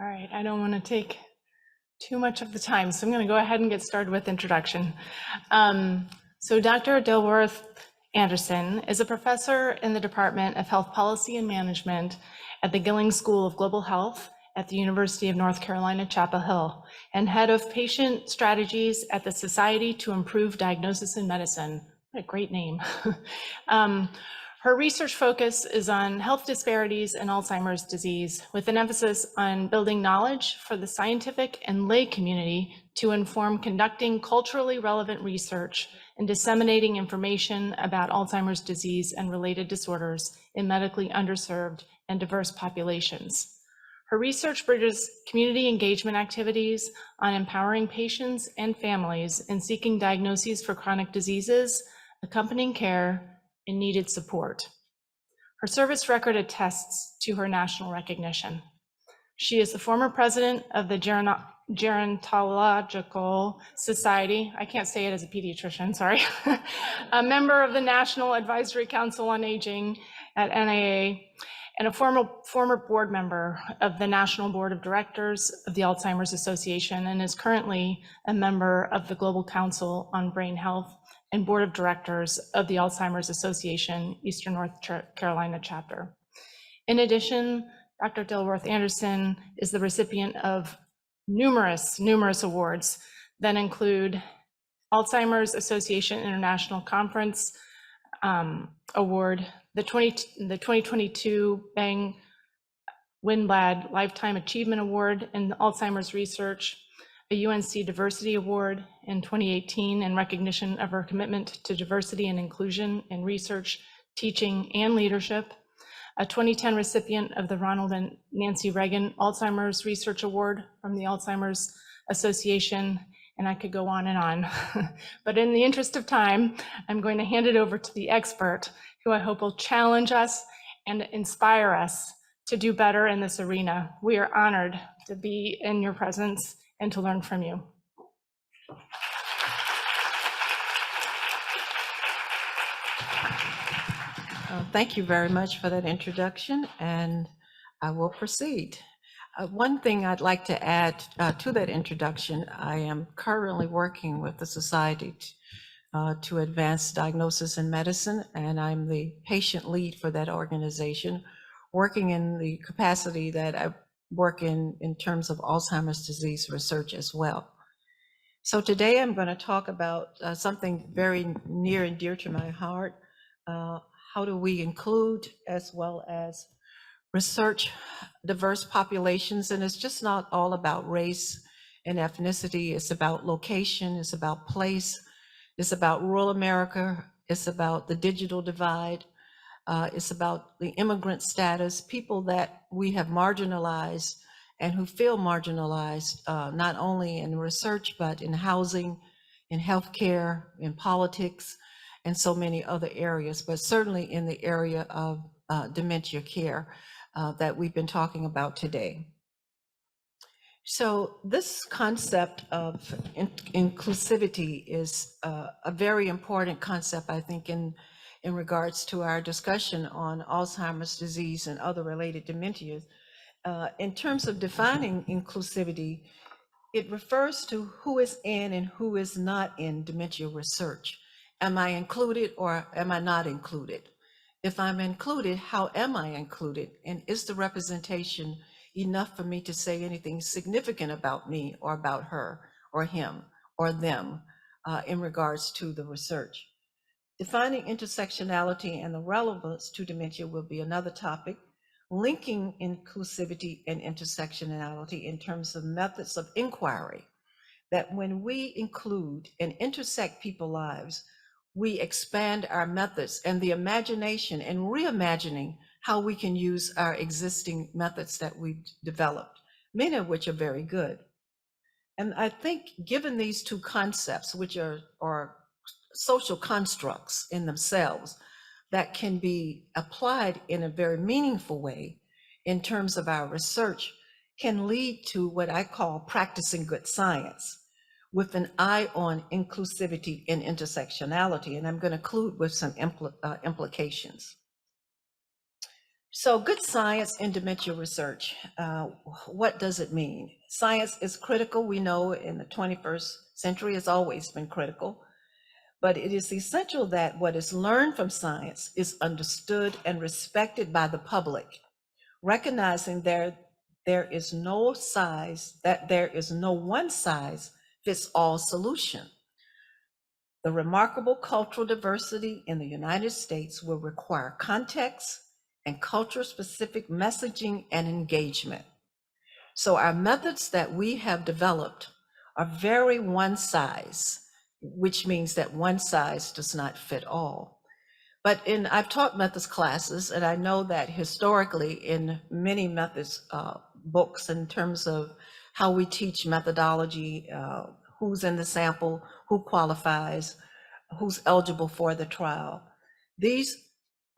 All right, I don't want to take too much of the time, so I'm going to go ahead and get started with introduction. So Dr. Dilworth Anderson is a professor in the Department of Health Policy and Management at the Gilling School of Global Health at the University of North Carolina, Chapel Hill, and head of patient strategies at the Society to Improve Diagnosis in Medicine. What a great name. Her research focus is on health disparities in Alzheimer's disease, with an emphasis on building knowledge for the scientific and lay community to inform conducting culturally relevant research and disseminating information about Alzheimer's disease and related disorders in medically underserved and diverse populations. Her research bridges community engagement activities on empowering patients and families in seeking diagnoses for chronic diseases, accompanying care, and needed support. Her service record attests to her national recognition. She is the former president of the Gerontological Society. I can't say it as a pediatrician, sorry. A member of the National Advisory Council on Aging at NIA, and a former board member of the National Board of Directors of the Alzheimer's Association, and is currently a member of the Global Council on Brain Health and Board of Directors of the Alzheimer's Association, Eastern North Carolina chapter. In addition, Dr. Dilworth Anderson is the recipient of numerous awards that include Alzheimer's Association International Conference Award, the 2022 Bang Winblad Lifetime Achievement Award in Alzheimer's Research, a UNC Diversity Award in 2018 in recognition of her commitment to diversity and inclusion in research, teaching, and leadership, a 2010 recipient of the Ronald and Nancy Reagan Alzheimer's Research Award from the Alzheimer's Association, and I could go on and on. But in the interest of time, I'm going to hand it over to the expert, who I hope will challenge us and inspire us to do better in this arena. We are honored to be in your presence and to learn from you. Thank you very much for that introduction, and I will proceed. One thing I'd like to add to that introduction, I am currently working with the Society to Advance Diagnosis in Medicine, and I'm the patient lead for that organization, working in the capacity that I work in terms of Alzheimer's disease research as well. So today I'm going to talk about something very near and dear to my heart. How do we include as well as research diverse populations? And it's just not all about race and ethnicity. It's about location, it's about place, it's about rural America, it's about the digital divide, it's about the immigrant status, people that we have marginalized and who feel marginalized, not only in research, but in housing, in healthcare, in politics, and so many other areas, but certainly in the area of dementia care that we've been talking about today. So this concept of inclusivity is a very important concept, I think, in regards to our discussion on Alzheimer's disease and other related dementias. In terms of defining inclusivity, it refers to who is in and who is not in dementia research. Am I included or am I not included? If I'm included, how am I included? And is the representation enough for me to say anything significant about me or about her or him or them in regards to the research? Defining intersectionality and the relevance to dementia will be another topic. Linking inclusivity and intersectionality in terms of methods of inquiry, that when we include and intersect people's lives, we expand our methods and the imagination and reimagining how we can use our existing methods that we've developed, many of which are very good. And I think given these two concepts, which are social constructs in themselves, that can be applied in a very meaningful way in terms of our research, can lead to what I call practicing good science with an eye on inclusivity and intersectionality. And I'm going to conclude with some implications. So good science in dementia research, what does it mean? Science is critical. We know in the 21st century it's always been critical, but it is essential that what is learned from science is understood and respected by the public, recognizing there is no one size fits all solution. The remarkable cultural diversity in the United States will require context and culture-specific messaging and engagement. So our methods that we have developed are very one size, which means that one size does not fit all. But I've taught methods classes, and I know that historically in many methods books, in terms of how we teach methodology, who's in the sample, who qualifies, who's eligible for the trial, these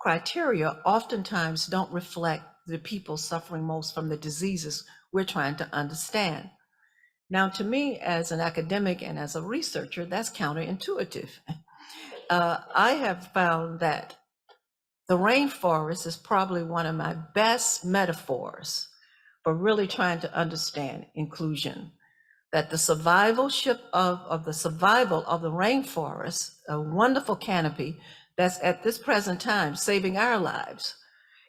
criteria oftentimes don't reflect the people suffering most from the diseases we're trying to understand. Now, to me, as an academic and as a researcher, that's counterintuitive. I have found that the rainforest is probably one of my best metaphors for really trying to understand inclusion. That the survivalship of the survival of the rainforest, a wonderful canopy that's at this present time saving our lives,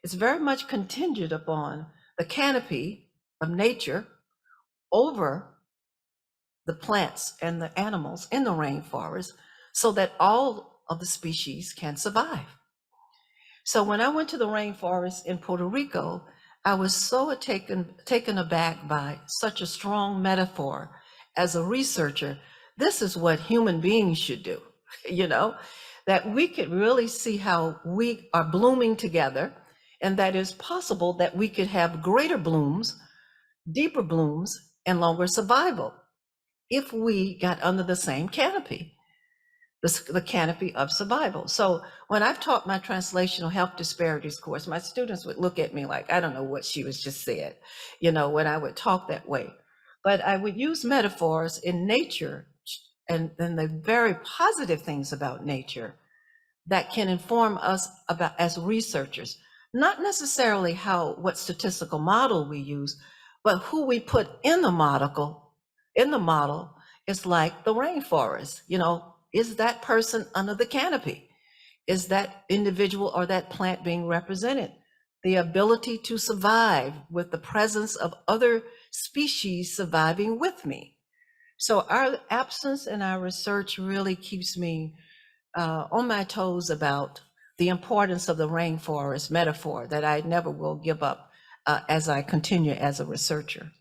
is very much contingent upon the canopy of nature over the plants and the animals in the rainforest so that all of the species can survive. So when I went to the rainforest in Puerto Rico, I was so taken aback by such a strong metaphor. As a researcher, this is what human beings should do, that we could really see how we are blooming together, and that it's possible that we could have greater blooms, deeper blooms, and longer survival if we got under the same canopy. The canopy of survival. So when I've taught my translational health disparities course, my students would look at me like, I don't know what she was just said, when I would talk that way. But I would use metaphors in nature and the very positive things about nature that can inform us about as researchers, not necessarily what statistical model we use, but who we put in the model is like the rainforest. Is that person under the canopy? Is that individual or that plant being represented? The ability to survive with the presence of other species surviving with me. So our absence in our research really keeps me on my toes about the importance of the rainforest metaphor that I never will give up as I continue as a researcher.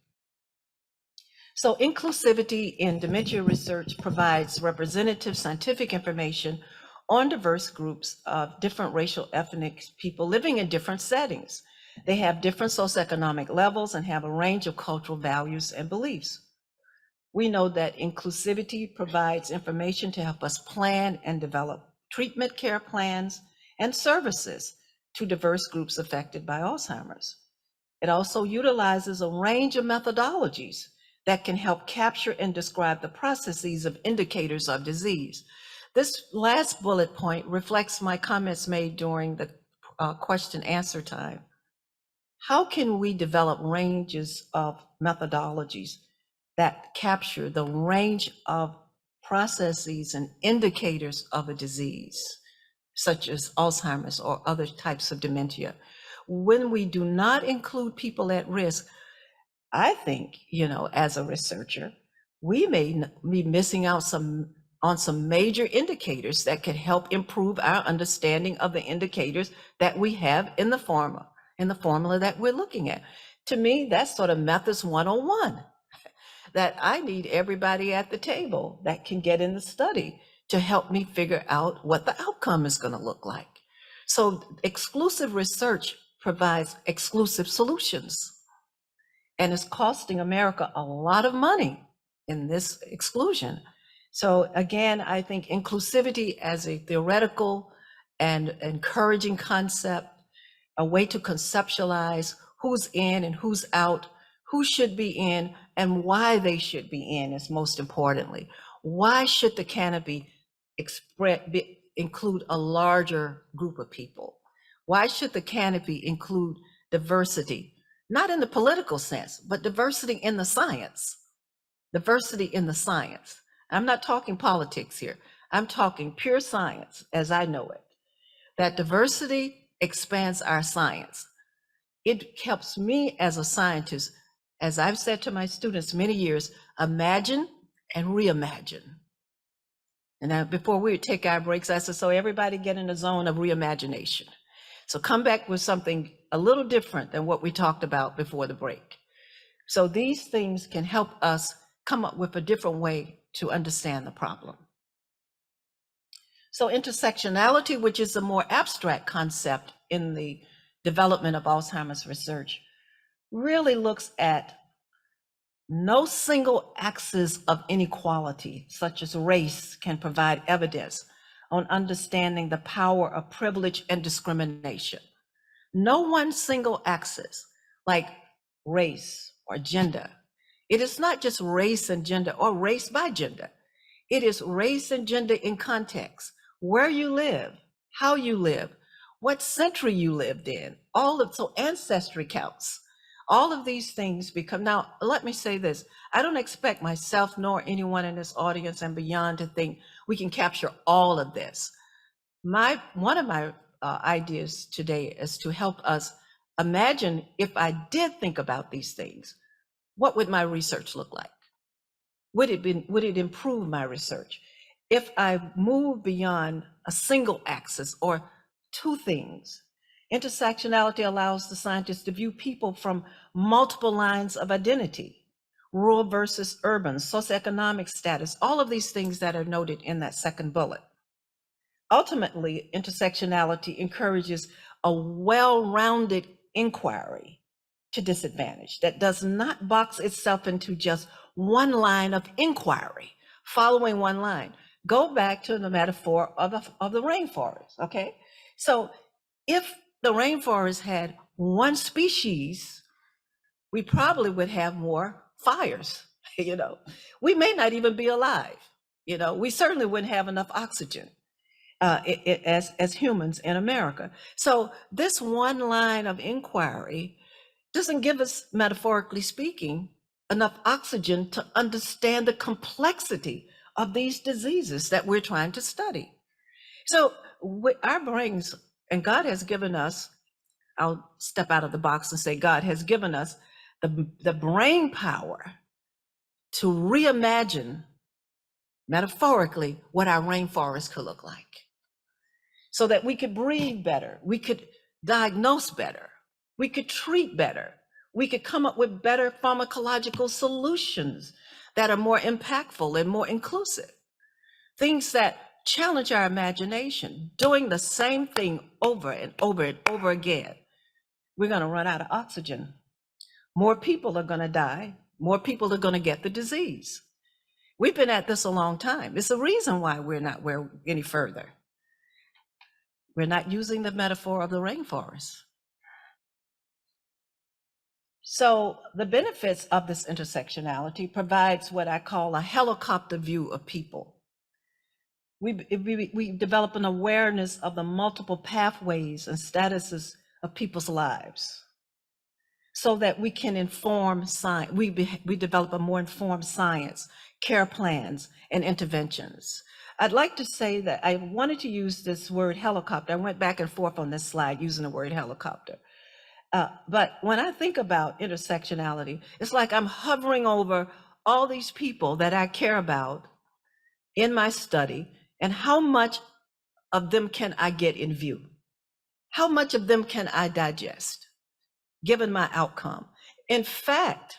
So inclusivity in dementia research provides representative scientific information on diverse groups of different racial, ethnic people living in different settings. They have different socioeconomic levels and have a range of cultural values and beliefs. We know that inclusivity provides information to help us plan and develop treatment care plans and services to diverse groups affected by Alzheimer's. It also utilizes a range of methodologies that can help capture and describe the processes of indicators of disease. This last bullet point reflects my comments made during the question answer time. How can we develop ranges of methodologies that capture the range of processes and indicators of a disease, such as Alzheimer's or other types of dementia? When we do not include people at risk, I think, as a researcher, we may be missing out on some major indicators that could help improve our understanding of the indicators that we have in the formula that we're looking at. To me, that's sort of methods 101, that I need everybody at the table that can get in the study to help me figure out what the outcome is going to look like. So exclusive research provides exclusive solutions. And it's costing America a lot of money in this exclusion. So again, I think inclusivity as a theoretical and encouraging concept, a way to conceptualize who's in and who's out, who should be in and why they should be in is most importantly. Why should the canopy include a larger group of people? Why should the canopy include diversity? Not in the political sense, but diversity in the science. Diversity in the science. I'm not talking politics here. I'm talking pure science as I know it. That diversity expands our science. It helps me as a scientist, as I've said to my students many years, imagine and reimagine. And before we would take our breaks, I said, so everybody get in the zone of reimagination. So come back with something a little different than what we talked about before the break. So these things can help us come up with a different way to understand the problem. So intersectionality, which is a more abstract concept in the development of Alzheimer's research, really looks at no single axis of inequality, such as race, can provide evidence on understanding the power of privilege and discrimination. No one single axis, like race or gender. It is not just race and gender or race by gender. It is race and gender in context, where you live, how you live, what century you lived in, so ancestry counts. All of these things become, now let me say this, I don't expect myself nor anyone in this audience and beyond to think we can capture all of this. One of my ideas today is to help us imagine if I did think about these things, what would my research look like? Would it improve my research? If I move beyond a single axis or two things, intersectionality allows the scientists to view people from multiple lines of identity, rural versus urban, socioeconomic status, all of these things that are noted in that second bullet. Ultimately, intersectionality encourages a well-rounded inquiry to disadvantage that does not box itself into just one line of inquiry, following one line. Go back to the metaphor of the rainforest, okay? So if the rainforest had one species, we probably would have more fires, you know. We may not even be alive, you know. We certainly wouldn't have enough oxygen as humans in America. So this one line of inquiry doesn't give us, metaphorically speaking, enough oxygen to understand the complexity of these diseases that we're trying to study. So our brains, and God has given us, I'll step out of the box and say God has given us the brain power to reimagine, metaphorically, what our rainforest could look like, so that we could breathe better, we could diagnose better, we could treat better, we could come up with better pharmacological solutions that are more impactful and more inclusive. Things that challenge our imagination, doing the same thing over and over and over again. We're going to run out of oxygen. More people are going to die. More people are going to get the disease. We've been at this a long time. It's the reason why we're not any further. We're not using the metaphor of the rainforest. So the benefits of this intersectionality provides what I call a helicopter view of people. We develop an awareness of the multiple pathways and statuses of people's lives, so that we can inform science. We develop a more informed science, care plans, and interventions. I'd like to say that I wanted to use this word helicopter. I went back and forth on this slide using the word helicopter. But when I think about intersectionality, it's like I'm hovering over all these people that I care about in my study, and how much of them can I get in view? How much of them can I digest, given my outcome? In fact,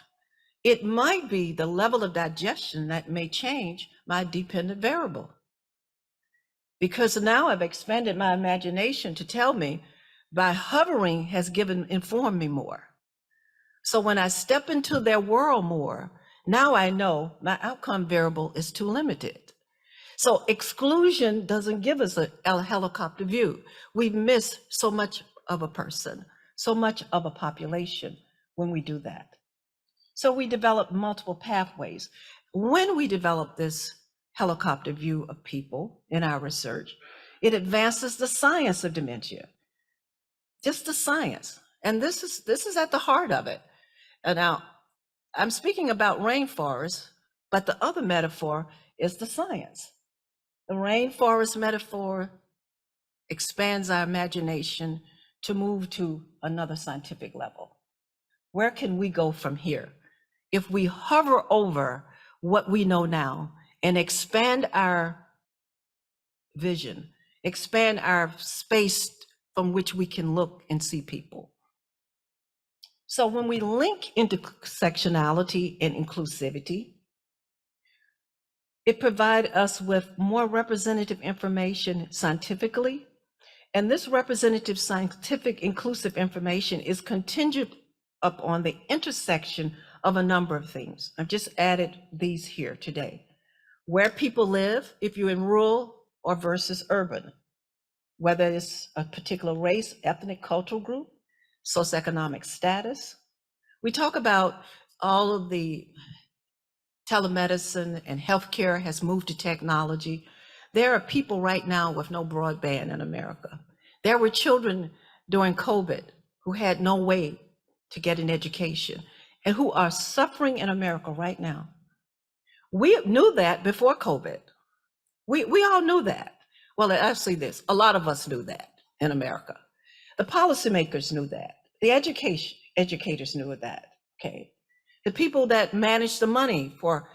it might be the level of digestion that may change my dependent variable. Because now I've expanded my imagination to tell me by hovering has informed me more. So when I step into their world more, now I know my outcome variable is too limited. So exclusion doesn't give us a helicopter view. We miss so much of a person, so much of a population when we do that. So we develop multiple pathways. When we develop this helicopter view of people in our research, it advances the science of dementia. just the science. And this is at the heart of it. And now I'm speaking about rainforests, but the other metaphor is the science. The rainforest metaphor expands our imagination to move to another scientific level. Where can we go from here? If we hover over what we know now and expand our vision, expand our space from which we can look and see people. So when we link intersectionality and inclusivity, it provides us with more representative information scientifically. And this representative, scientific, inclusive information is contingent upon the intersection of a number of things. I've just added these here today. Where people live, if you're in rural or versus urban, whether it's a particular race, ethnic, cultural group, socioeconomic status. We talk about all of the telemedicine and healthcare has moved to technology. There are people right now with no broadband in America. There were children during COVID who had no way to get an education and who are suffering in America right now. We knew that before COVID. We all knew that. Well, actually this, a lot of us knew that in America. The policymakers knew that. The educators knew that, okay? The people that manage the money for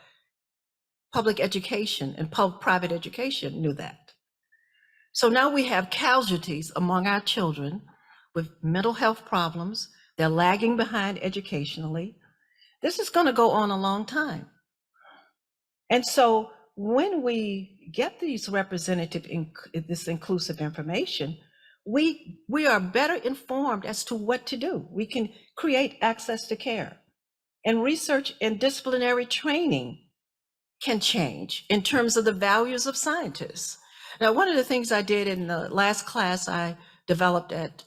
public education and private education knew that. So now we have casualties among our children with mental health problems. They're lagging behind educationally. This is going to go on a long time. And so when we get these representative, this inclusive information, we are better informed as to what to do. We can create access to care. And research and disciplinary training can change in terms of the values of scientists. Now, one of the things I did in the last class I developed at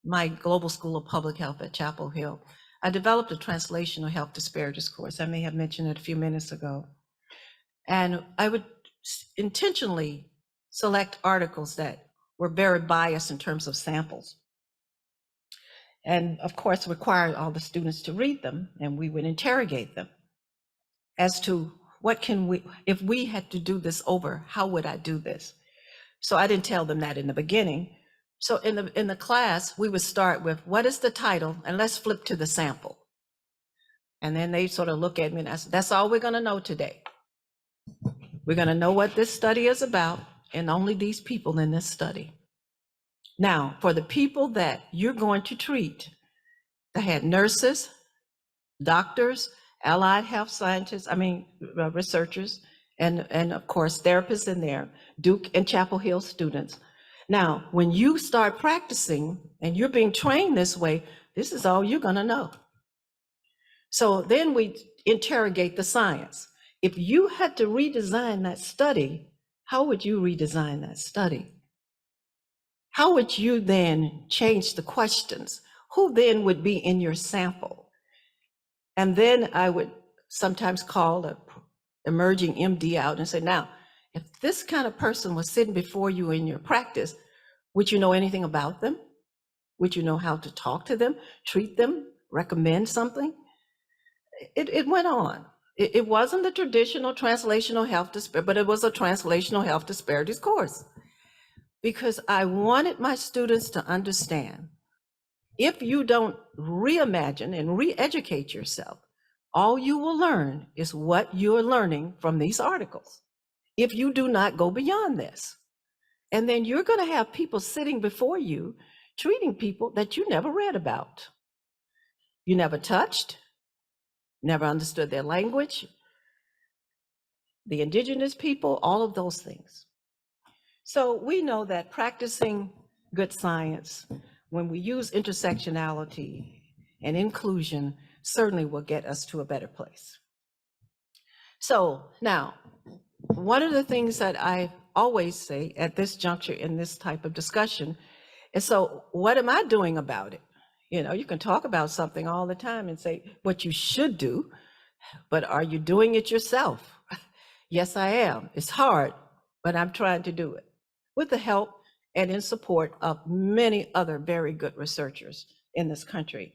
my Global School of Public Health at Chapel Hill, I developed a translational health disparities course. I may have mentioned it a few minutes ago. And I would intentionally select articles that were very biased in terms of samples. And of course, required all the students to read them, and we would interrogate them as to what can we, if we had to do this over, how would I do this? So I didn't tell them that in the beginning. So in the class, we would start with, what is the title? And let's flip to the sample. And then they sort of look at me and I said, that's all we're gonna know today. We're gonna know what this study is about and only these people in this study. Now, for the people that you're going to treat, they had nurses, doctors, allied health scientists, researchers, and of course, therapists in there, Duke and Chapel Hill students. Now, when you start practicing and you're being trained this way, this is all you're gonna know. So then we interrogate the science. If you had to redesign that study, how would you redesign that study? How would you then change the questions? Who then would be in your sample? And then I would sometimes call the emerging MD out and say, now, if this kind of person was sitting before you in your practice, would you know anything about them? Would you know how to talk to them, treat them, recommend something? It went on. It wasn't the traditional translational health disparities, but it was a translational health disparities course. Because I wanted my students to understand, if you don't reimagine and re-educate yourself, all you will learn is what you're learning from these articles. If you do not go beyond this, and then you're going to have people sitting before you treating people that you never read about. You never touched, never understood their language, the indigenous people, all of those things. So we know that practicing good science, when we use intersectionality and inclusion, certainly will get us to a better place. So now, one of the things that I always say at this juncture in this type of discussion is, so what am I doing about it? You know, you can talk about something all the time and say what you should do, but are you doing it yourself? Yes, I am. It's hard, but I'm trying to do it with the help and in support of many other very good researchers in this country.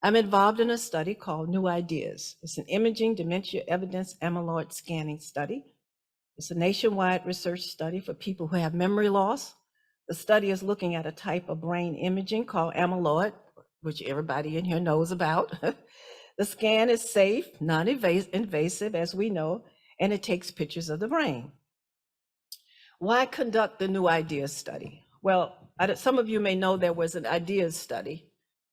I'm involved in a study called New Ideas. It's an imaging dementia evidence amyloid scanning study. It's a nationwide research study for people who have memory loss. The study is looking at a type of brain imaging called amyloid, which everybody in here knows about. The scan is safe, non-invasive, as we know, and it takes pictures of the brain. Why conduct the New Ideas study? Well, some of you may know there was an Ideas study.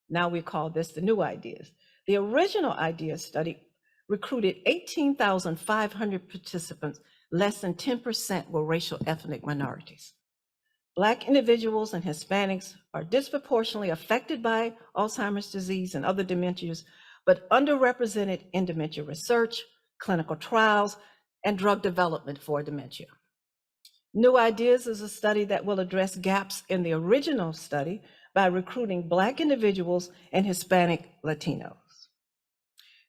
Now we call this the New Ideas. The original Ideas study recruited 18,500 participants. Less than 10% were racial ethnic minorities. Black individuals and Hispanics are disproportionately affected by Alzheimer's disease and other dementias, but underrepresented in dementia research, clinical trials, and drug development for dementia. New Ideas is a study that will address gaps in the original study by recruiting Black individuals and Hispanic Latinos.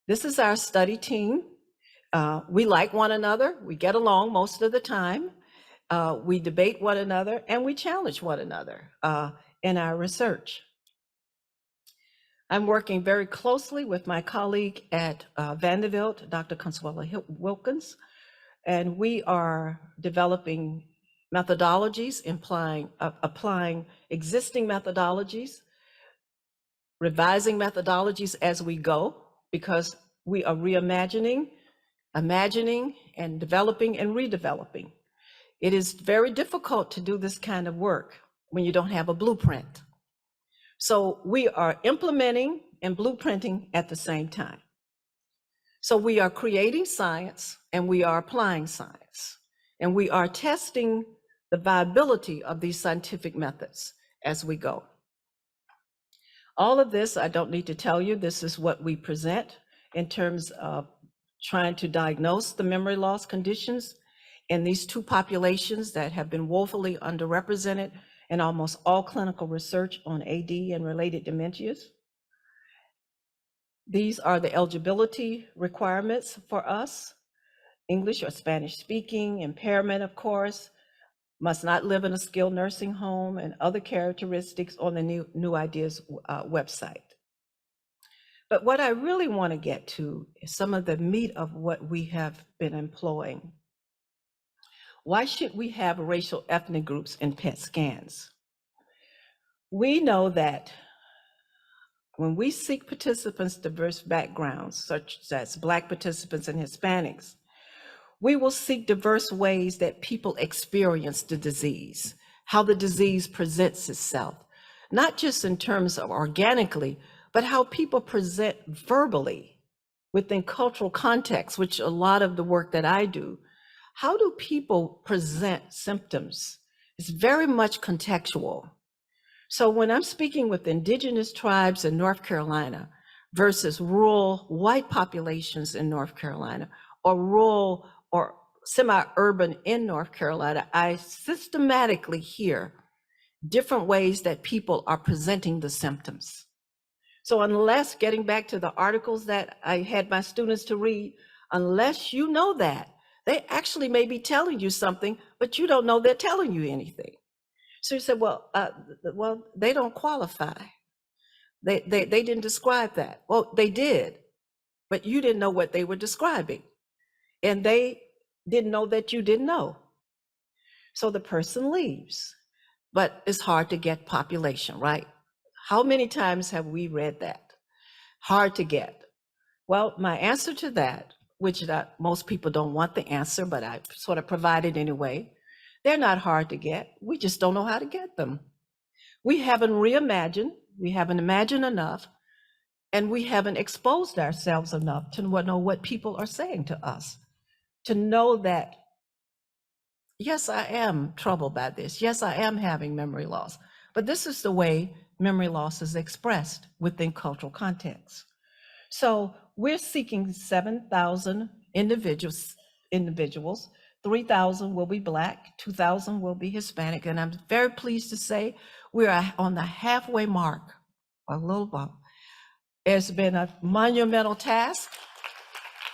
This is our study team. We like one another. We get along most of the time. We debate one another and we challenge one another in our research. I'm working very closely with my colleague at Vanderbilt, Dr. Consuela Wilkins, and we are developing methodologies, applying existing methodologies, revising methodologies as we go, because we are reimagining, imagining, and developing and redeveloping. It is very difficult to do this kind of work when you don't have a blueprint. So we are implementing and blueprinting at the same time. So we are creating science and we are applying science, and we are testing the viability of these scientific methods as we go. All of this, I don't need to tell you, this is what we present in terms of trying to diagnose the memory loss conditions in these two populations that have been woefully underrepresented in almost all clinical research on AD and related dementias. These are the eligibility requirements for us: English or Spanish speaking, impairment, of course, must not live in a skilled nursing home, and other characteristics on the New Ideas website. But what I really want to get to is some of the meat of what we have been employing. Why should we have racial ethnic groups in PET scans? We know that when we seek participants' diverse backgrounds, such as Black participants and Hispanics, we will seek diverse ways that people experience the disease, how the disease presents itself, not just in terms of organically, but how people present verbally within cultural context, which a lot of the work that I do. How do people present symptoms? It's very much contextual. So when I'm speaking with indigenous tribes in North Carolina versus rural white populations in North Carolina, or rural or semi-urban in North Carolina, I systematically hear different ways that people are presenting the symptoms. So unless, getting back to the articles that I had my students to read, unless you know that, they actually may be telling you something, but you don't know they're telling you anything. So you said, well, they don't qualify. They didn't describe that. Well, they did, but you didn't know what they were describing. And they didn't know that you didn't know. So the person leaves, but it's hard to get population, right? How many times have we read that? Hard to get. Well, my answer to that, which most people don't want the answer, but I sort of provide it anyway. They're not hard to get. We just don't know how to get them. We haven't reimagined, we haven't imagined enough, and we haven't exposed ourselves enough to know what people are saying to us, to know that, yes, I am troubled by this. Yes, I am having memory loss, but this is the way memory loss is expressed within cultural contexts. So we're seeking 7,000 individuals. 3,000 will be Black, 2,000 will be Hispanic, and I'm very pleased to say we are on the halfway mark, a little bump. It's been a monumental task,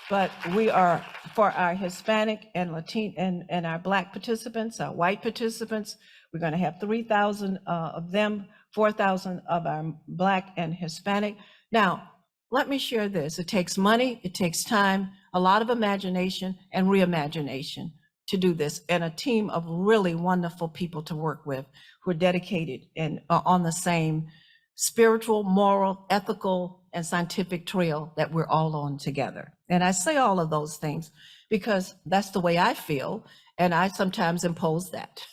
but we are for our Hispanic and Latino and our Black participants, our white participants. We're going to have 3,000 of them, 4,000 of our Black and Hispanic. Now, let me share this. It takes money, it takes time, a lot of imagination and reimagination to do this, and a team of really wonderful people to work with who are dedicated and on the same spiritual, moral, ethical, and scientific trail that we're all on together. And I say all of those things because that's the way I feel, and I sometimes impose that.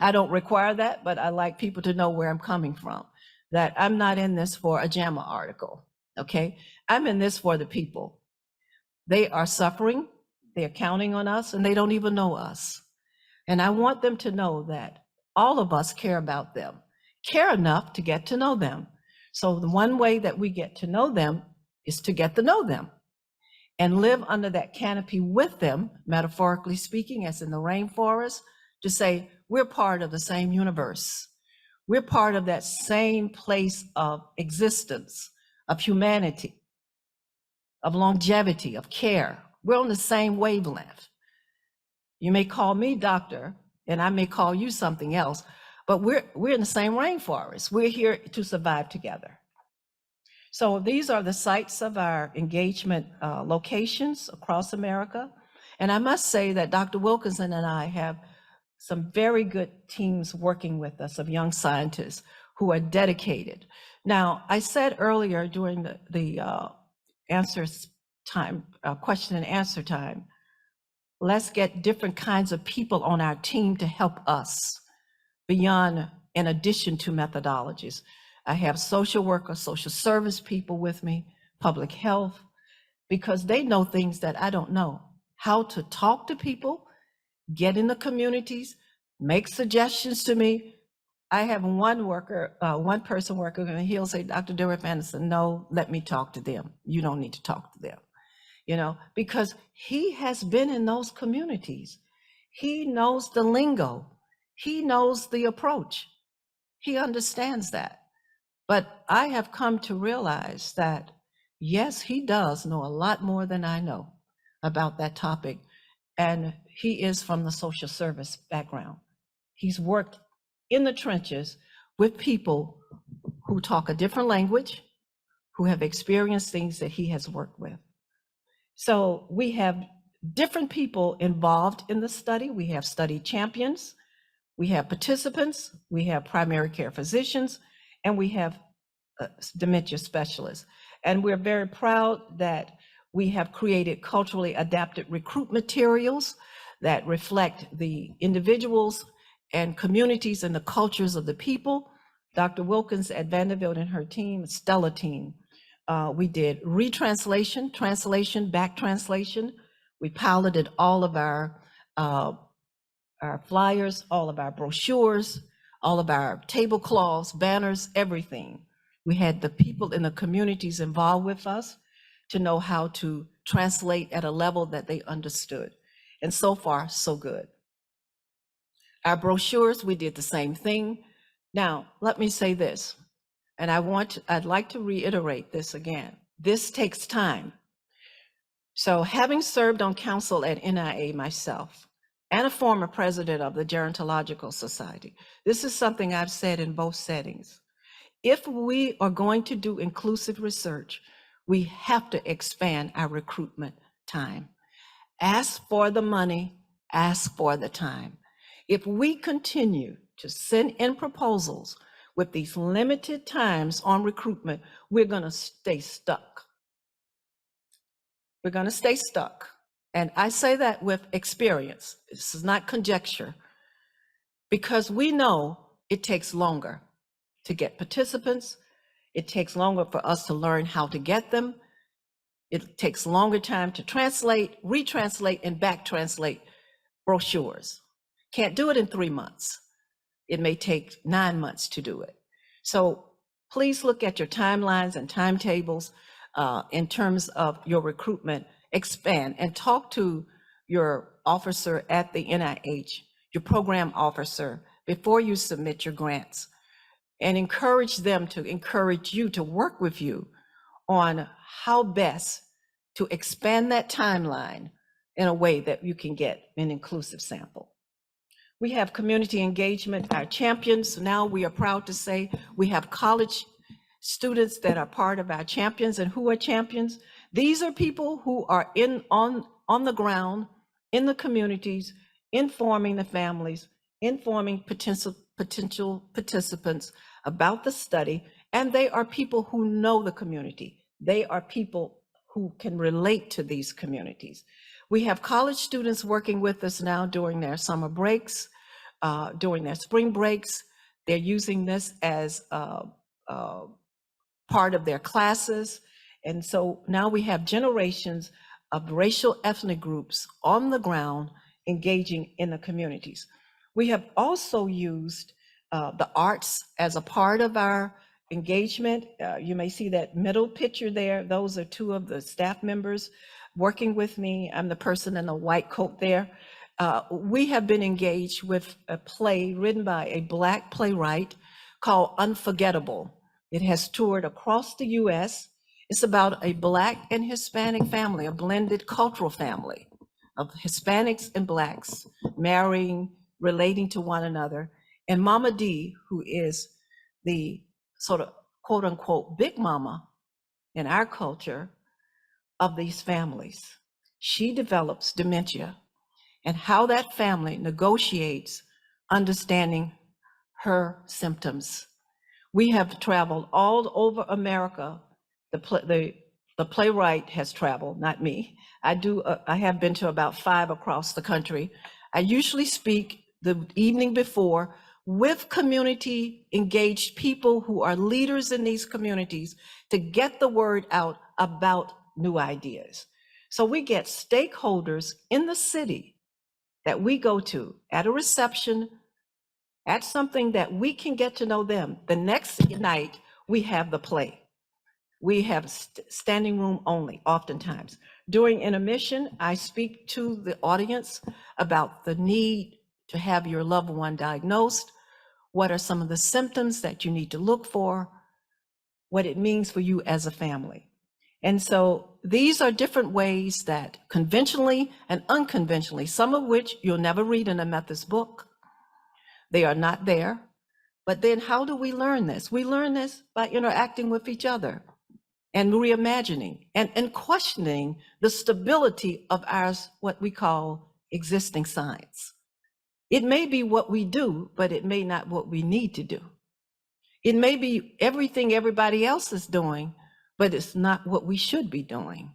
I don't require that, but I like people to know where I'm coming from, that I'm not in this for a JAMA article, okay? I'm in this for the people. They are suffering, they're counting on us, and they don't even know us. And I want them to know that all of us care about them, care enough to get to know them. So the one way that we get to know them is to get to know them and live under that canopy with them, metaphorically speaking, as in the rainforest, to say, we're part of the same universe. We're part of that same place of existence, of humanity, of longevity, of care. We're on the same wavelength. You may call me doctor, and I may call you something else, but we're in the same rainforest. We're here to survive together. So these are the sites of our engagement locations across America. And I must say that Dr. Wilkinson and I have some very good teams working with us of young scientists who are dedicated. Now, I said earlier during the answers time, question and answer time, let's get different kinds of people on our team to help us beyond, in addition to methodologies. I have social workers, social service people with me, public health, because they know things that I don't know. How to talk to people, get in the communities, make suggestions to me. I have one person worker, and he'll say, Dr. Dilworth Anderson, no, let me talk to them. You don't need to talk to them. You know, because he has been in those communities. He knows the lingo. He knows the approach. He understands that. But I have come to realize that, yes, he does know a lot more than I know about that topic. And he is from the social service background. He's worked in the trenches with people who talk a different language, who have experienced things that he has worked with. So we have different people involved in the study. We have study champions, we have participants, we have primary care physicians, and we have dementia specialists. And we're very proud that we have created culturally adapted recruit materials that reflect the individuals and communities and the cultures of the people. Dr. Wilkins at Vanderbilt and her team, stellar team. We did retranslation, translation, back translation. We piloted all of our flyers, all of our brochures, all of our tablecloths, banners, everything. We had the people in the communities involved with us to know how to translate at a level that they understood. And so far, so good. Our brochures, we did the same thing. Now, let me say this, and I'd like to reiterate this again. This takes time. So having served on council at NIA myself, and a former president of the Gerontological Society, this is something I've said in both settings. If we are going to do inclusive research, we have to expand our recruitment time. Ask for the money, ask for the time. If we continue to send in proposals with these limited times on recruitment, we're going to stay stuck. We're going to stay stuck. And I say that with experience. This is not conjecture, because we know it takes longer to get participants. It takes longer for us to learn how to get them. It takes longer time to translate, retranslate, and back translate brochures. Can't do it in 3 months. It may take 9 months to do it. So please look at your timelines and timetables in terms of your recruitment. Expand and talk to your officer at the NIH, your program officer, before you submit your grants, and encourage them to encourage you to work with you on how best to expand that timeline in a way that you can get an inclusive sample. We have community engagement, our champions. Now we are proud to say we have college students that are part of our champions. And who are champions? These are people who are on the ground, in the communities, informing the families, informing potential participants about the study. And they are people who know the community. They are people who can relate to these communities. We have college students working with us now during their summer breaks, during their spring breaks. They're using this as part of their classes. And so now we have generations of racial ethnic groups on the ground engaging in the communities. We have also used the arts as a part of our engagement. You may see that middle picture there. Those are two of the staff members working with me. I'm the person in the white coat there. We have been engaged with a play written by a Black playwright called Unforgettable. It has toured across the US. It's about a Black and Hispanic family, a blended cultural family of Hispanics and Blacks marrying, relating to one another. And Mama D, who is the sort of quote unquote big mama in our culture of these families, she develops dementia and how that family negotiates understanding her symptoms. We have traveled all over America. The playwright has traveled, not me. I have been to about 5 across the country. I usually speak the evening before with community engaged people who are leaders in these communities to get the word out about new ideas. So we get stakeholders in the city that we go to at a reception, at something that we can get to know them. The next night, we have the play. We have standing room only, oftentimes. During intermission, I speak to the audience about the need to have your loved one diagnosed. What are some of the symptoms that you need to look for? What it means for you as a family. And so these are different ways that conventionally and unconventionally, some of which you'll never read in a Methodist book. They are not there. But then how do we learn this? We learn this by interacting with each other and reimagining and questioning the stability of ours, what we call existing science. It may be what we do, but it may not what we need to do. It may be everything everybody else is doing, but it's not what we should be doing.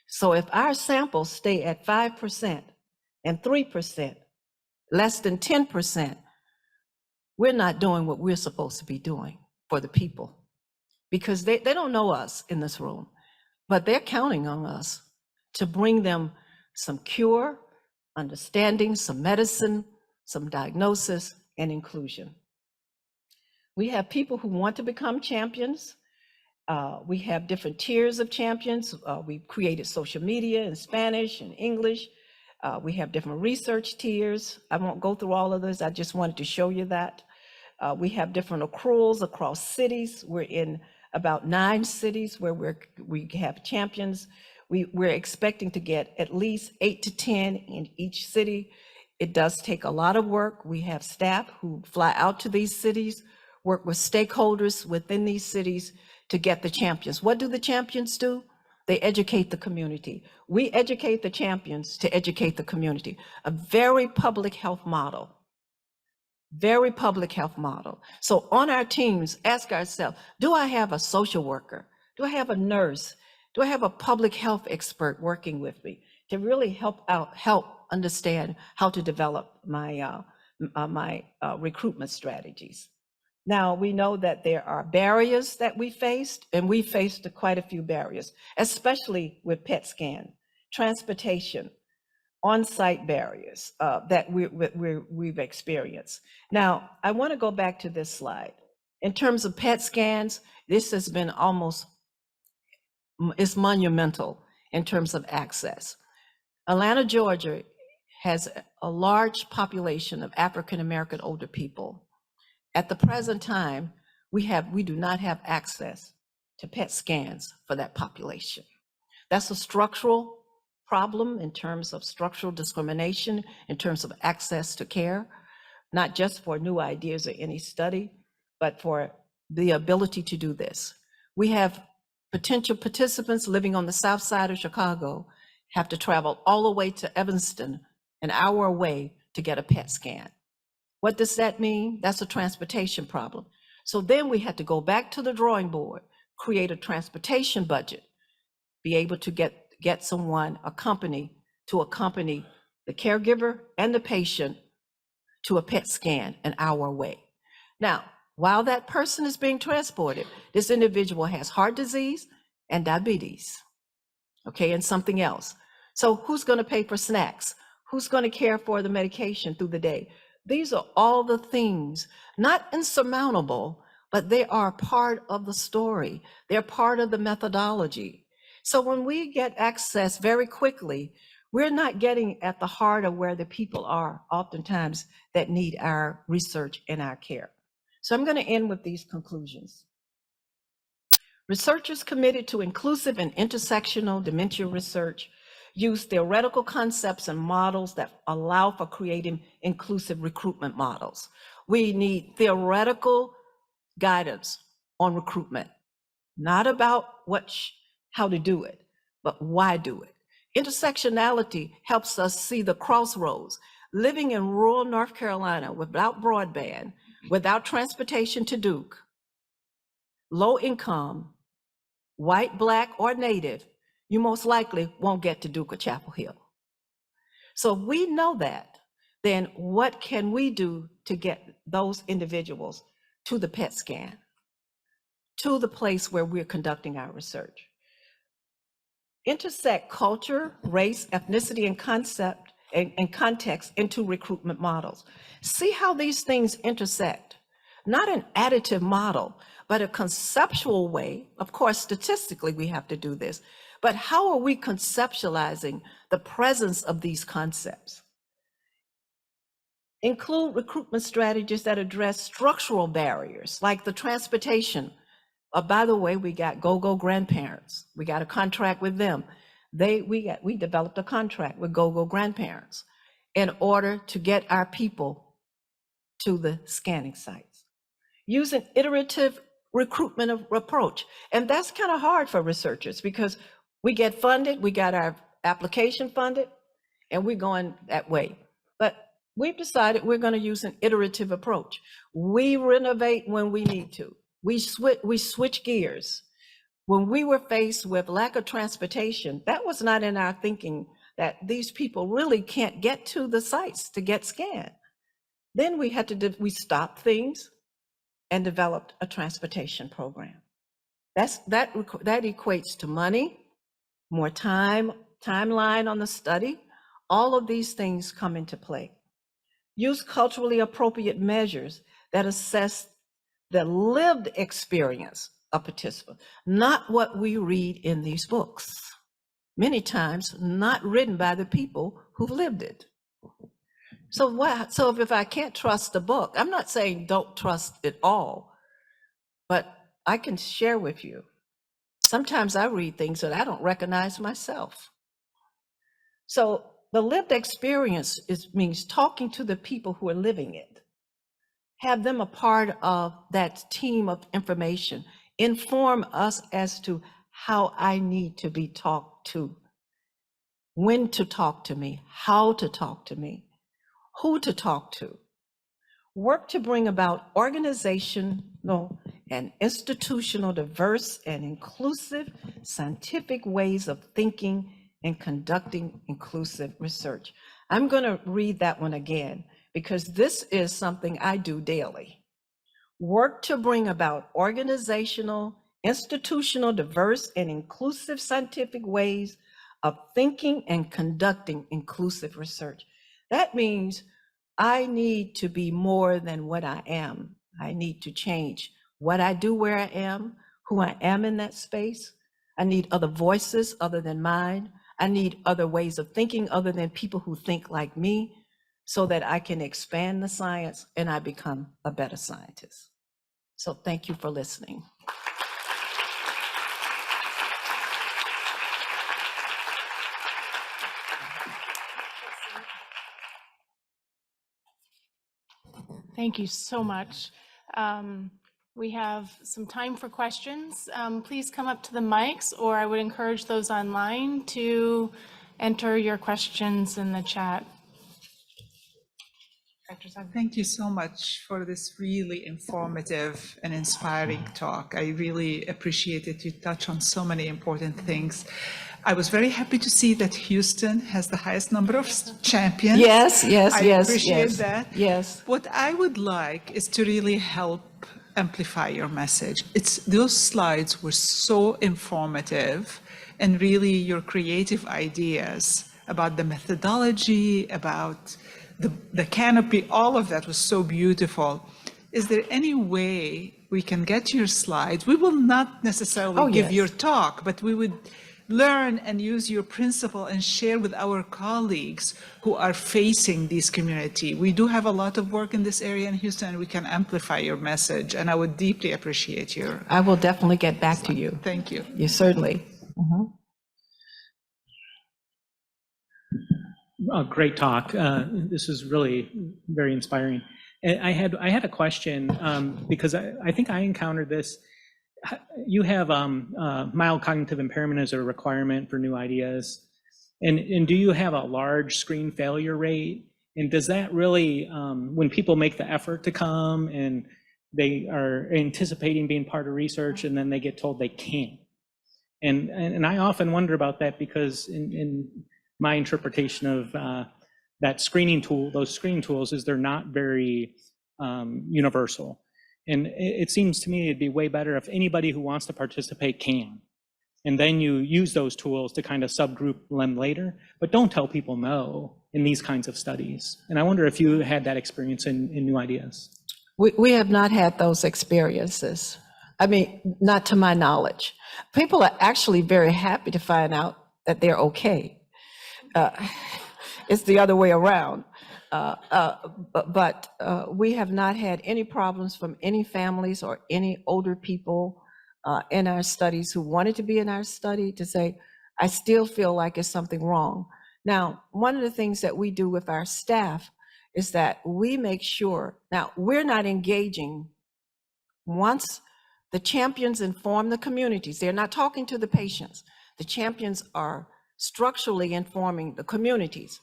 So if our samples stay at 5% and 3%, less than 10%, we're not doing what we're supposed to be doing for the people, because they don't know us in this room, but they're counting on us to bring them some cure, understanding, some medicine, some diagnosis, and inclusion. We have people who want to become champions. We have different tiers of champions. We've created social media in Spanish and English. We have different research tiers. I won't go through all of this. I just wanted to show you that. We have different accruals across cities. We're in about 9 cities where we have champions. We're expecting to get at least 8 to 10 in each city. It does take a lot of work. We have staff who fly out to these cities, work with stakeholders within these cities to get the champions. What do the champions do? They educate the community. We educate the champions to educate the community. A very public health model. Very public health model. So on our teams, ask ourselves, do I have a social worker? Do I have a nurse? Do I have a public health expert working with me to really help understand how to develop my recruitment strategies? Now, we know that there are barriers that we faced, and we faced quite a few barriers, especially with PET scan, transportation, on-site barriers that we've experienced. Now, I want to go back to this slide. In terms of PET scans, this has been it's monumental in terms of access. Atlanta, Georgia has a large population of African-American older people. At the present time, we do not have access to PET scans for that population. That's a structural problem in terms of structural discrimination, in terms of access to care, not just for new ideas or any study, but for the ability to do this. We have potential participants living on the south side of Chicago have to travel all the way to Evanston, an hour away, to get a PET scan. What does that mean? That's a transportation problem. So then we had to go back to the drawing board, create a transportation budget, be able to get someone, accompany the caregiver and the patient to a PET scan an hour away. Now, while that person is being transported, this individual has heart disease and diabetes, okay, and something else. So who's going to pay for snacks? Who's going to care for the medication through the day? These are all the things, not insurmountable, but they are part of the story. They're part of the methodology. So when we get access very quickly, we're not getting at the heart of where the people are oftentimes that need our research and our care. So I'm going to end with these conclusions. Researchers committed to inclusive and intersectional dementia research use theoretical concepts and models that allow for creating inclusive recruitment models. We need theoretical guidance on recruitment, not about how to do it, but why do it. Intersectionality helps us see the crossroads. Living in rural North Carolina without broadband, without transportation to Duke, low income, white, Black, or Native, you most likely won't get to Duke or Chapel Hill. So if we know that, then what can we do to get those individuals to the PET scan, to the place where we're conducting our research? Intersect culture, race, ethnicity, and concept and context into recruitment models. See how these things intersect. Not an additive model, but a conceptual way. Of course, statistically, we have to do this, but how are we conceptualizing the presence of these concepts? Include recruitment strategies that address structural barriers, like the transportation. By the way, we got go-go grandparents. We got a contract with them. We developed a contract with go-go grandparents in order to get our people to the scanning sites. Use an iterative recruitment approach. And that's kind of hard for researchers because we get funded, we got our application funded, and we're going that way. But we've decided we're going to use an iterative approach. We renovate when we need to. We switch gears. When we were faced with lack of transportation, that was not in our thinking that these people really can't get to the sites to get scanned. Then we had to, we stopped things and developed a transportation program. That equates to money, more timeline on the study. All of these things come into play. Use culturally appropriate measures that assess the lived experience of participants, not what we read in these books. Many times not written by the people who've lived it. So if I can't trust the book, I'm not saying don't trust it all, but I can share with you. Sometimes I read things that I don't recognize myself. So the lived experience means talking to the people who are living it. Have them a part of that team of information. Inform us as to how I need to be talked to, when to talk to me, how to talk to me, who to talk to. Work to bring about organizational and institutional diverse and inclusive scientific ways of thinking and conducting inclusive research. I'm going to read that one again, because this is something I do daily. Work to bring about organizational, institutional, diverse, and inclusive scientific ways of thinking and conducting inclusive research. That means I need to be more than what I am. I need to change what I do where I am, who I am in that space. I need other voices other than mine. I need other ways of thinking other than people who think like me, so that I can expand the science and I become a better scientist. So thank you for listening. Thank you so much. We have some time for questions. Please come up to the mics, or I would encourage those online to enter your questions in the chat. Thank you so much for this really informative and inspiring talk. I really appreciate it. You touch on so many important things. I was very happy to see that Houston has the highest number of champions. Yes, yes, I yes, appreciate yes, that. yes. What I would like is to really help amplify your message. Those slides were so informative, and really your creative ideas about the methodology, about the canopy, all of that was so beautiful. Is there any way we can get your slides? We will not necessarily give yes. your talk, but we would learn and use your principle and share with our colleagues who are facing this community. We do have a lot of work in this area in Houston, and we can amplify your message, and I would deeply appreciate your. I will definitely get back to you. Thank you. You certainly. Oh, great talk. This is really very inspiring. And I had a question because I think I encountered this. You have mild cognitive impairment as a requirement for new ideas, and do you have a large screen failure rate? And does that really, when people make the effort to come and they are anticipating being part of research, and then they get told they can't? And I often wonder about that, because in my interpretation of that screening tool, those screening tools, is they're not very universal. And it seems to me it'd be way better if anybody who wants to participate can. And then you use those tools to kind of subgroup them later, but don't tell people no in these kinds of studies. And I wonder if you had that experience in New Ideas. We have not had those experiences. I mean, not to my knowledge. People are actually very happy to find out that they're okay. It's the other way around. But we have not had any problems from any families or any older people in our studies who wanted to be in our study to say, I still feel like it's something wrong. Now, one of the things that we do with our staff is that we make sure, now we're not engaging once the champions inform the communities. They're not talking to the patients. The champions are structurally informing the communities,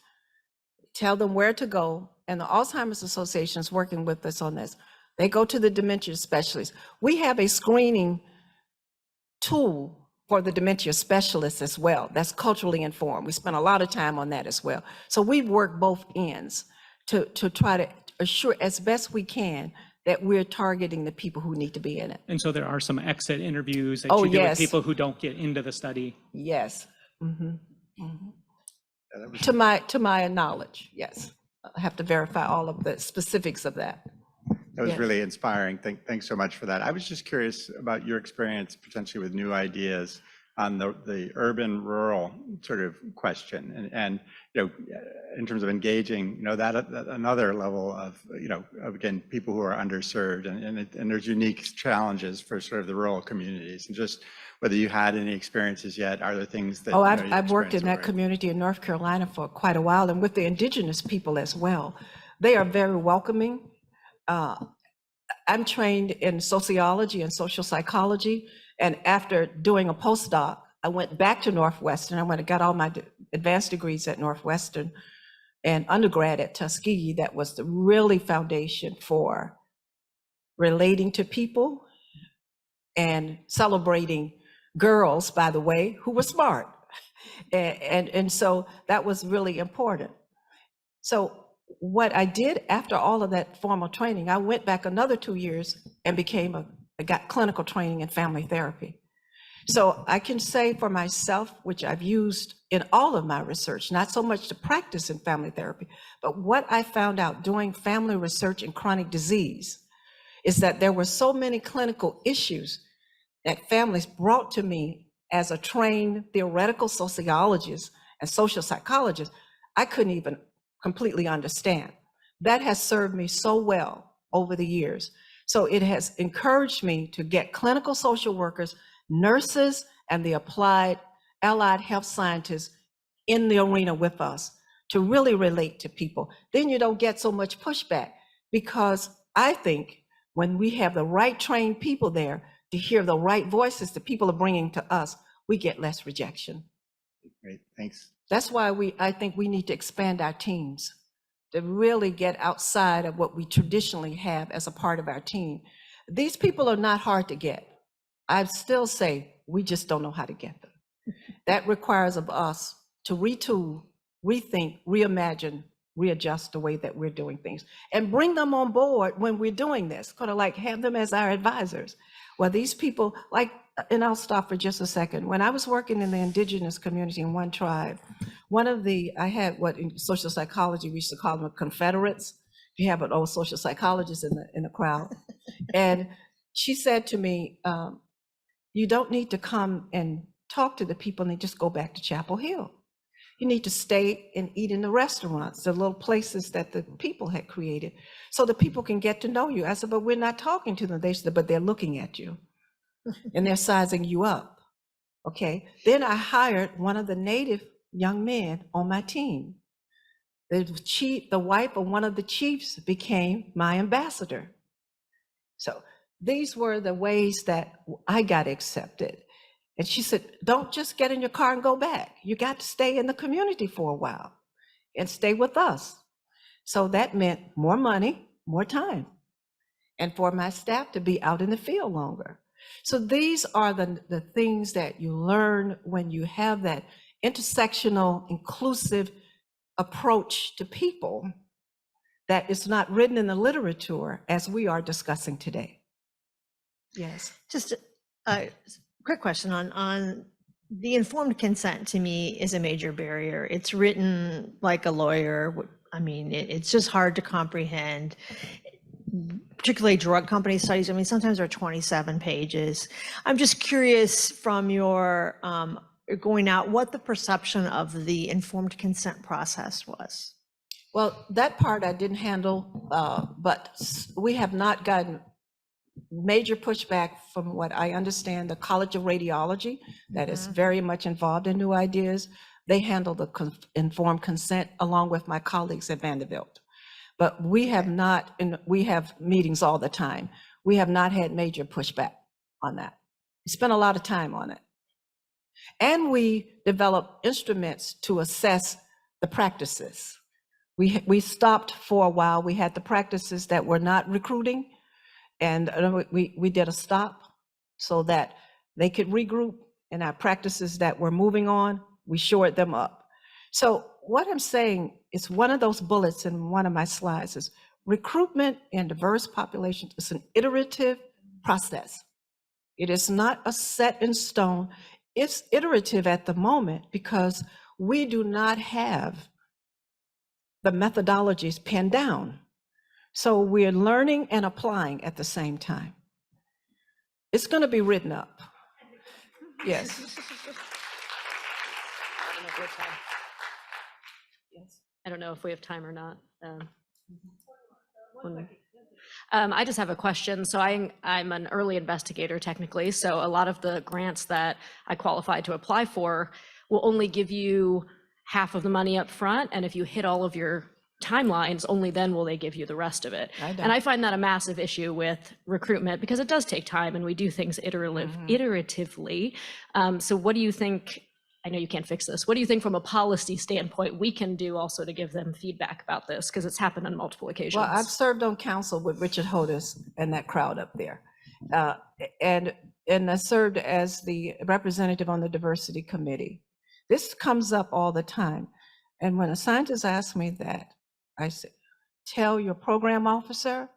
tell them where to go, and the Alzheimer's Association is working with us on this. They go to the dementia specialists. We have a screening tool for the dementia specialists as well. That's culturally informed. We spend a lot of time on that as well. So we work both ends to try to assure as best we can that we're targeting the people who need to be in it. And so there are some exit interviews that you do with people who don't get into the study. Yes. Mm-hmm. Yeah, To my knowledge, yes. I have to verify all of the specifics of that. that was Yes. really inspiring. Thanks so much for that. I was just curious about your experience potentially with New Ideas on the urban-rural sort of question, and you know, in terms of engaging, you know, that another level of, you know, of, again, people who are underserved, and there's unique challenges for sort of the rural communities, and just whether you had any experiences yet. Are there things that? Oh, you know, you I've worked in that experienced community in North Carolina for quite a while, and with the indigenous people as well. They are very welcoming. I'm trained in sociology and social psychology, and after doing a postdoc, I went back to Northwestern. I went and got all my advanced degrees at Northwestern and undergrad at Tuskegee. That was the really foundation for relating to people and celebrating girls, by the way, who were smart. And so that was really important. So what I did after all of that formal training, I went back another 2 years and I got clinical training in family therapy. So I can say for myself, which I've used in all of my research, not so much to practice in family therapy, but what I found out doing family research in chronic disease is that there were so many clinical issues that families brought to me as a trained theoretical sociologist and social psychologist, I couldn't even completely understand. That has served me so well over the years. So it has encouraged me to get clinical social workers, nurses, and the allied health scientists in the arena with us to really relate to people. Then you don't get so much pushback, because I think when we have the right trained people there to hear the right voices that people are bringing to us, we get less rejection. Great, thanks. That's why I think we need to expand our teams to really get outside of what we traditionally have as a part of our team. These people are not hard to get. I still say we just don't know how to get them. That requires of us to retool, rethink, reimagine, readjust the way that we're doing things, and bring them on board when we're doing this, kind of like have them as our advisors. Well, these people, like, and I'll stop for just a second. When I was working in the indigenous community in one tribe, I had what in social psychology, we used to call them confederates. You have an old social psychologist in the crowd. And she said to me, you don't need to come and talk to the people and just go back to Chapel Hill. You need to stay and eat in the restaurants, the little places that the people had created, so the people can get to know you. I said, but we're not talking to them. They said, but they're looking at you and they're sizing you up. Okay. Then I hired one of the native young men on my team. The wife of one of the chiefs became my ambassador. So these were the ways that I got accepted. And she said, don't just get in your car and go back. You got to stay in the community for a while and stay with us. So that meant more money, more time, and for my staff to be out in the field longer. So these are the things that you learn when you have that intersectional, inclusive approach to people that is not written in the literature as we are discussing today. Yes. Just a quick question on the informed consent. To me is a major barrier. It's written like a lawyer. I mean, it's just hard to comprehend, particularly drug company studies. I mean, sometimes they're 27 pages. I'm just curious from your going out, what the perception of the informed consent process was. Well, that part I didn't handle, but we have not gotten major pushback from what I understand. The College of Radiology, that is very much involved in new ideas, they handle the informed consent along with my colleagues at Vanderbilt. But we have not, and we have meetings all the time. We have not had major pushback on that. We spent a lot of time on it. And we develop instruments to assess the practices. We stopped for a while. We had the practices that were not recruiting, and we did a stop so that they could regroup, and our practices that were moving on, we shored them up. So what I'm saying is, one of those bullets in one of my slides is recruitment in diverse populations is an iterative process. It is not a set in stone. It's iterative at the moment because we do not have the methodologies pinned down. So we're learning and applying at the same time. It's going to be written up. Yes. I don't know if we have time or not. I just have a question. So I'm an early investigator technically. So a lot of the grants that I qualified to apply for will only give you half of the money up front. And if you hit all of your timelines, only then will they give you the rest of it. And I find that a massive issue with recruitment because it does take time and we do things iteratively. So what do you think? I know you can't fix this. What do you think from a policy standpoint we can do also to give them feedback about this? Because it's happened on multiple occasions. Well, I've served on council with Richard Hodis and that crowd up there. And I served as the representative on the diversity committee. This comes up all the time. And when a scientist asks me that, I say, tell your program officer,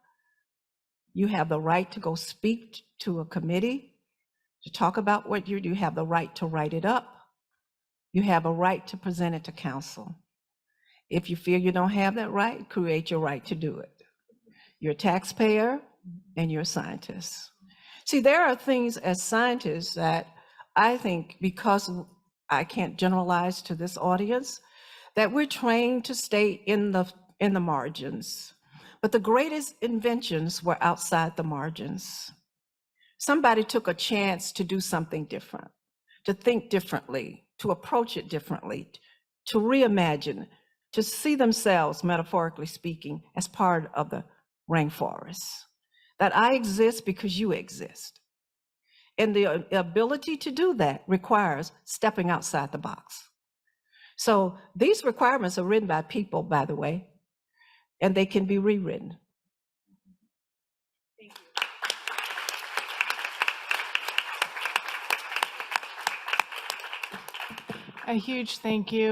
you have the right to go speak to a committee to talk about what you do. You have the right to write it up. You have a right to present it to council. If you feel you don't have that right, create your right to do it. You're a taxpayer and you're a scientist. See, there are things as scientists that I think, because I can't generalize to this audience, that we're trained to stay in the margins. But the greatest inventions were outside the margins. Somebody took a chance to do something different, to think differently, to approach it differently, to reimagine, to see themselves, metaphorically speaking, as part of the rainforests, that I exist because you exist. And the ability to do that requires stepping outside the box. So these requirements are written by people, by the way, and they can be rewritten. A huge thank you.